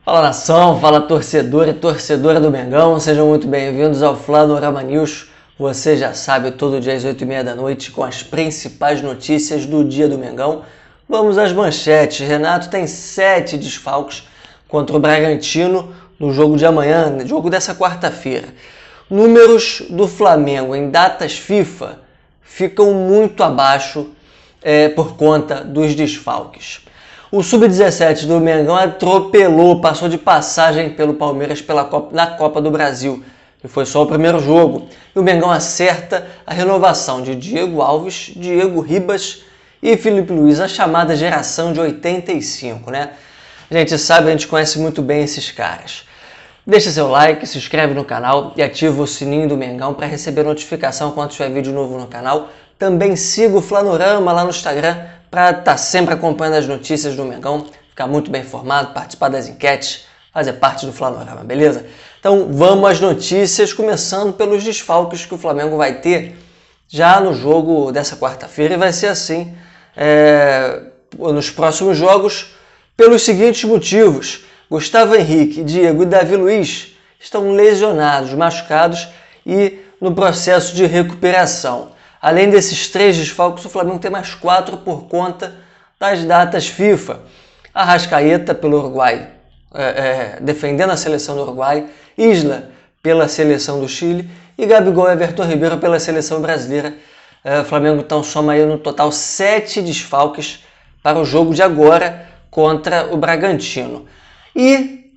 Fala nação, fala torcedor e torcedora do Mengão, sejam muito bem-vindos ao Flanorama News. Você já sabe, todo dia às 8h30 da noite com as principais notícias do dia do Mengão. Vamos às manchetes. Renato tem 7 desfalques contra o Bragantino no jogo de amanhã, jogo dessa quarta-feira. Números do Flamengo em datas FIFA ficam muito abaixo por conta dos desfalques. O Sub-17 do Mengão atropelou, passou de passagem pelo Palmeiras na Copa do Brasil. E foi só o primeiro jogo. E o Mengão acerta a renovação de Diego Alves, Diego Ribas e Felipe Luiz, a chamada geração de 85, né? A gente sabe, a gente conhece muito bem esses caras. Deixa seu like, se inscreve no canal e ativa o sininho do Mengão para receber notificação quando tiver vídeo novo no canal. Também siga o Flanorama lá no Instagram para estar sempre acompanhando as notícias do Mengão, ficar muito bem informado, participar das enquetes, fazer parte do Flanorama, beleza? Então vamos às notícias, começando pelos desfalques que o Flamengo vai ter já no jogo dessa quarta-feira, e vai ser assim nos próximos jogos, pelos seguintes motivos. Gustavo Henrique, Diego e Davi Luiz estão lesionados, machucados e no processo de recuperação. Além desses 3 desfalques, o Flamengo tem mais 4 por conta das datas FIFA. Arrascaeta pelo Uruguai, defendendo a seleção do Uruguai, Isla pela seleção do Chile e Gabigol e Everton Ribeiro pela seleção brasileira. O Flamengo então soma aí no total 7 desfalques para o jogo de agora contra o Bragantino. E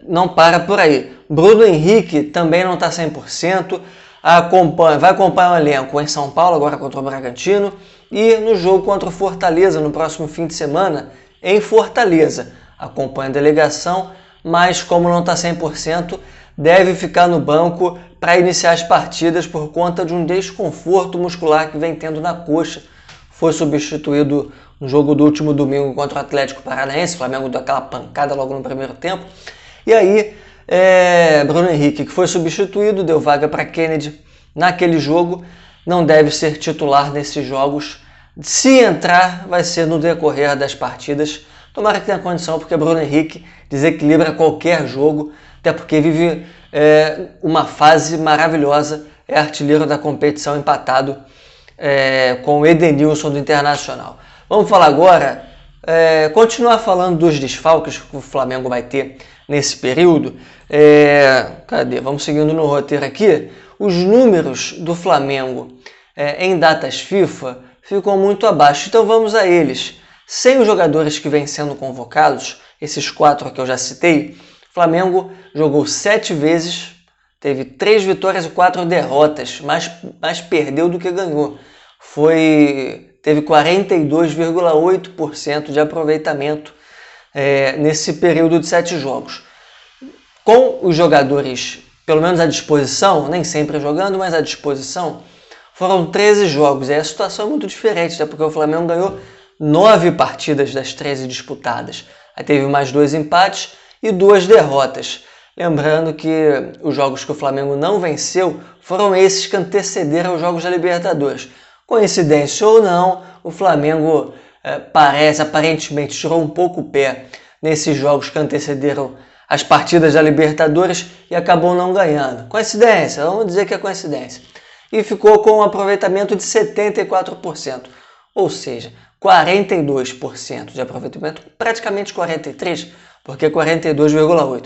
não para por aí. Bruno Henrique também não está 100%. Vai acompanhar o elenco em São Paulo, agora contra o Bragantino, e no jogo contra o Fortaleza, no próximo fim de semana, em Fortaleza. Acompanha a delegação, mas como não está 100%, deve ficar no banco para iniciar as partidas por conta de um desconforto muscular que vem tendo na coxa. Foi substituído no jogo do último domingo contra o Atlético Paranaense, o Flamengo deu aquela pancada logo no primeiro tempo, e aí Bruno Henrique, que foi substituído, deu vaga para Kennedy naquele jogo, não deve ser titular nesses jogos. Se entrar, vai ser no decorrer das partidas. Tomara que tenha condição, porque Bruno Henrique desequilibra qualquer jogo, até porque vive uma fase maravilhosa, é artilheiro da competição, empatado com o Edenilson do Internacional. Vamos falar agora, continuar falando dos desfalques que o Flamengo vai ter nesse período. Vamos seguindo no roteiro aqui. Os números do Flamengo em datas FIFA ficam muito abaixo, então vamos a eles. Sem os jogadores que vêm sendo convocados, esses 4 que eu já citei, o Flamengo jogou 7 vezes, teve 3 vitórias e 4 derrotas, mais perdeu do que ganhou. Teve 42,8% de aproveitamento nesse período de 7 jogos. Com os jogadores, pelo menos à disposição, nem sempre jogando, mas à disposição, foram 13 jogos. E a situação é muito diferente, né? Porque o Flamengo ganhou 9 partidas das 13 disputadas. Aí teve mais 2 empates e 2 derrotas. Lembrando que os jogos que o Flamengo não venceu foram esses que antecederam os jogos da Libertadores. Coincidência ou não, o Flamengo aparentemente tirou um pouco o pé nesses jogos que antecederam as partidas da Libertadores e acabou não ganhando. Coincidência, vamos dizer que é coincidência. E ficou com um aproveitamento de 74%, ou seja, 42% de aproveitamento, praticamente 43%, porque 42,8%.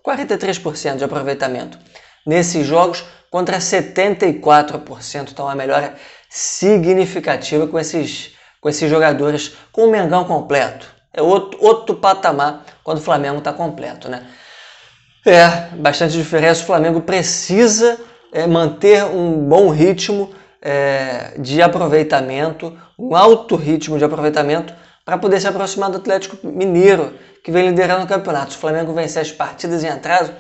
43% de aproveitamento nesses jogos contra 74%, então a melhora significativa com esses jogadores, com o Mengão completo. É outro patamar quando o Flamengo está completo, né? Bastante diferença. O Flamengo precisa manter um bom ritmo de aproveitamento, um alto ritmo de aproveitamento, para poder se aproximar do Atlético Mineiro, que vem liderando o campeonato. Se o Flamengo vencer as partidas em atraso,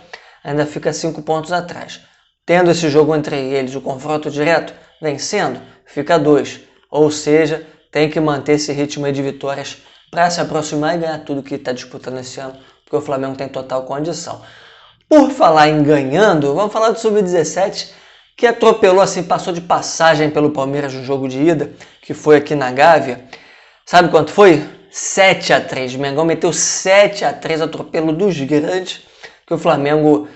ainda fica 5 pontos atrás. Tendo esse jogo entre eles, o confronto direto, vencendo, fica 2. Ou seja, tem que manter esse ritmo de vitórias para se aproximar e ganhar tudo que está disputando esse ano, porque o Flamengo tem total condição. Por falar em ganhando, vamos falar do Sub-17, que atropelou, assim, passou de passagem pelo Palmeiras no jogo de ida, que foi aqui na Gávea. Sabe quanto foi? 7-3. O Mengão meteu 7-3, atropelo dos grandes, que o Flamengo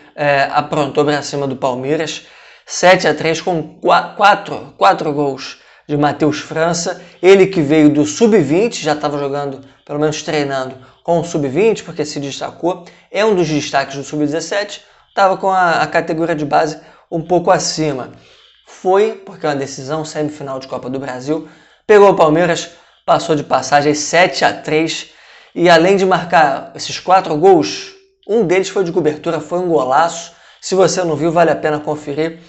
aprontou para cima do Palmeiras. 7-3 com 4 gols de Matheus França. Ele que veio do Sub-20, já estava jogando, pelo menos treinando, com o Sub-20, porque se destacou. É um dos destaques do Sub-17. Estava com a categoria de base um pouco acima. Foi, porque é uma decisão, semifinal de Copa do Brasil. Pegou o Palmeiras, passou de passagem 7-3. E além de marcar esses 4 gols, um deles foi de cobertura, foi um golaço. Se você não viu, vale a pena conferir.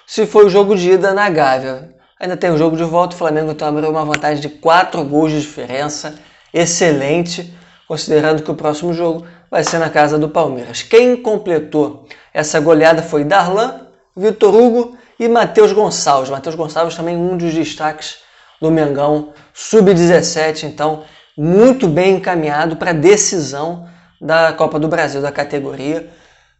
Se foi o jogo de ida na Gávea. Ainda tem o jogo de volta, o Flamengo então abriu uma vantagem de 4 gols de diferença. Excelente, considerando que o próximo jogo vai ser na casa do Palmeiras. Quem completou essa goleada foi Darlan, Vitor Hugo e Matheus Gonçalves. Matheus Gonçalves também um dos destaques do Mengão, Sub-17, então muito bem encaminhado para a decisão da Copa do Brasil, da categoria.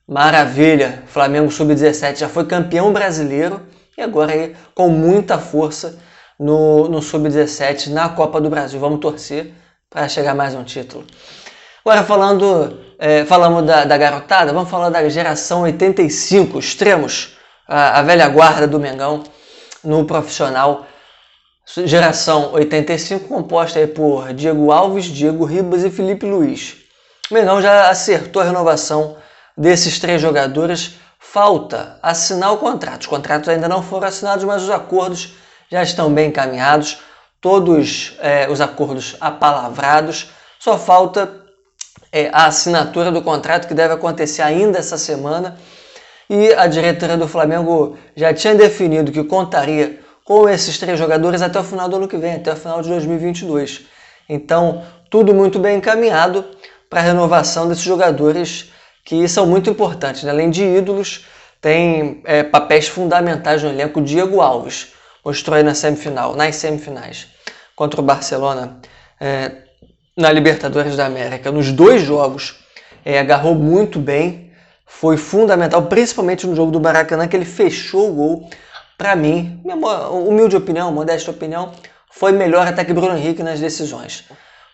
Maravilha, Flamengo Sub-17 já foi campeão brasileiro e agora aí com muita força no Sub-17 na Copa do Brasil. Vamos torcer para chegar mais um título. Agora falamos da garotada, vamos falar da geração 85, extremos, a velha guarda do Mengão no profissional. Geração 85 composta aí por Diego Alves, Diego Ribas e Felipe Luiz. O Mengão já acertou a renovação desses 3 jogadores. Falta assinar o contrato. Os contratos ainda não foram assinados, mas os acordos já estão bem encaminhados. Todos os acordos apalavrados. Só falta a assinatura do contrato, que deve acontecer ainda essa semana. E a diretoria do Flamengo já tinha definido que contaria com esses 3 jogadores até o final do ano que vem, até o final de 2022. Então, tudo muito bem encaminhado para a renovação desses jogadores que são muito importantes, né? Além de ídolos, tem papéis fundamentais no elenco. Diego Alves mostrou aí nas semifinais contra o Barcelona, na Libertadores da América. Nos 2 jogos, agarrou muito bem, foi fundamental, principalmente no jogo do Maracanã, que ele fechou o gol. Para mim, minha humilde opinião, modesta opinião, foi melhor até que Bruno Henrique nas decisões.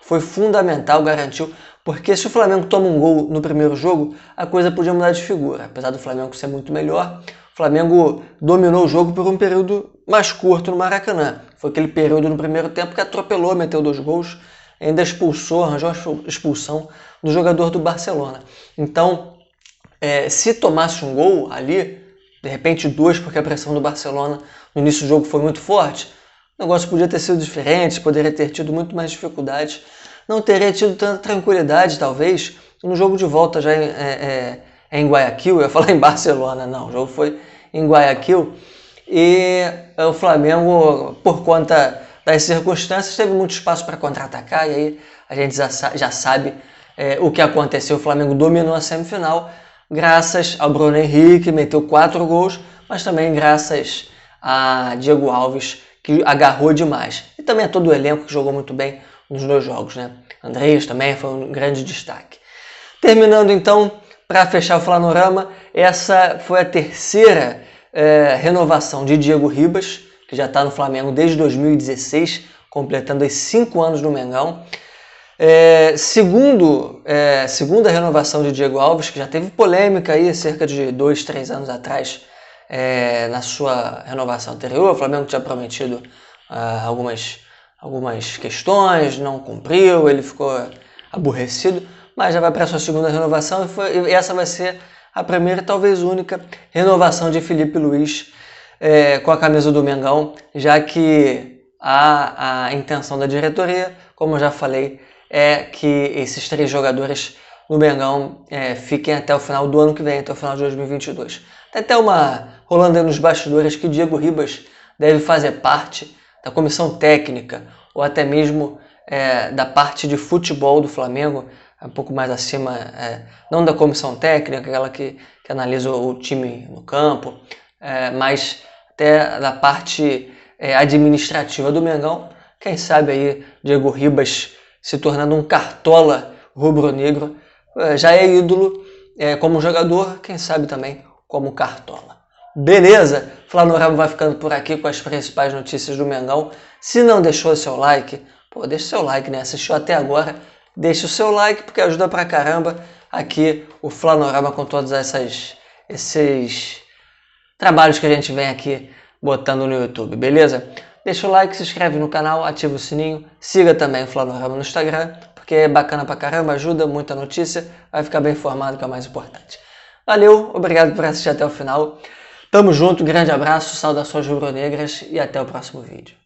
Foi fundamental, garantiu, porque se o Flamengo toma um gol no primeiro jogo, a coisa podia mudar de figura. Apesar do Flamengo ser muito melhor, o Flamengo dominou o jogo por um período mais curto no Maracanã. Foi aquele período no primeiro tempo que atropelou, meteu 2 gols, ainda arranjou a expulsão do jogador do Barcelona. Então, se tomasse um gol ali, de repente 2, porque a pressão do Barcelona no início do jogo foi muito forte, o negócio podia ter sido diferente, poderia ter tido muito mais dificuldades, não teria tido tanta tranquilidade, talvez, no jogo de volta já em Guayaquil. Eu ia falar em Barcelona, não, o jogo foi em Guayaquil, e o Flamengo, por conta das circunstâncias, teve muito espaço para contra-atacar, e aí a gente já sabe o que aconteceu. O Flamengo dominou a semifinal, graças ao Bruno Henrique, meteu 4 gols, mas também graças a Diego Alves, que agarrou demais. E também a todo o elenco, que jogou muito bem nos 2 jogos, né? Andrés também foi um grande destaque. Terminando então, para fechar o Flanorama, essa foi a 3ª renovação de Diego Ribas, que já está no Flamengo desde 2016, completando os 5 anos no Mengão. Segunda renovação de Diego Alves, que já teve polêmica aí cerca de 2, 3 anos atrás, na sua renovação anterior. O Flamengo tinha prometido algumas questões, não cumpriu, ele ficou aborrecido, mas já vai para a sua segunda renovação e essa vai ser a primeira e talvez única renovação de Felipe Luiz com a camisa do Mengão, já que a intenção da diretoria, como eu já falei, é que esses 3 jogadores no Mengão fiquem até o final do ano que vem, até o final de 2022. Tem até rolando aí nos bastidores que Diego Ribas deve fazer parte da comissão técnica ou até mesmo da parte de futebol do Flamengo, um pouco mais acima, não da comissão técnica, aquela que analisa o time no campo, mas até da parte administrativa do Mengão. Quem sabe aí Diego Ribas se tornando um cartola rubro-negro, já é ídolo como jogador, quem sabe também como cartola. Beleza? Flanorama vai ficando por aqui com as principais notícias do Mengão. Se não deixou seu like, pô, deixa o seu like, né? Assistiu até agora, deixa o seu like porque ajuda pra caramba aqui o Flanorama com todos esses trabalhos que a gente vem aqui botando no YouTube, beleza? Deixa o like, se inscreve no canal, ativa o sininho, siga também o Flanorama no Instagram, porque é bacana pra caramba, ajuda, muita notícia, vai ficar bem informado, que é o mais importante. Valeu, obrigado por assistir até o final. Tamo junto, grande abraço, saudações rubro-negras e até o próximo vídeo.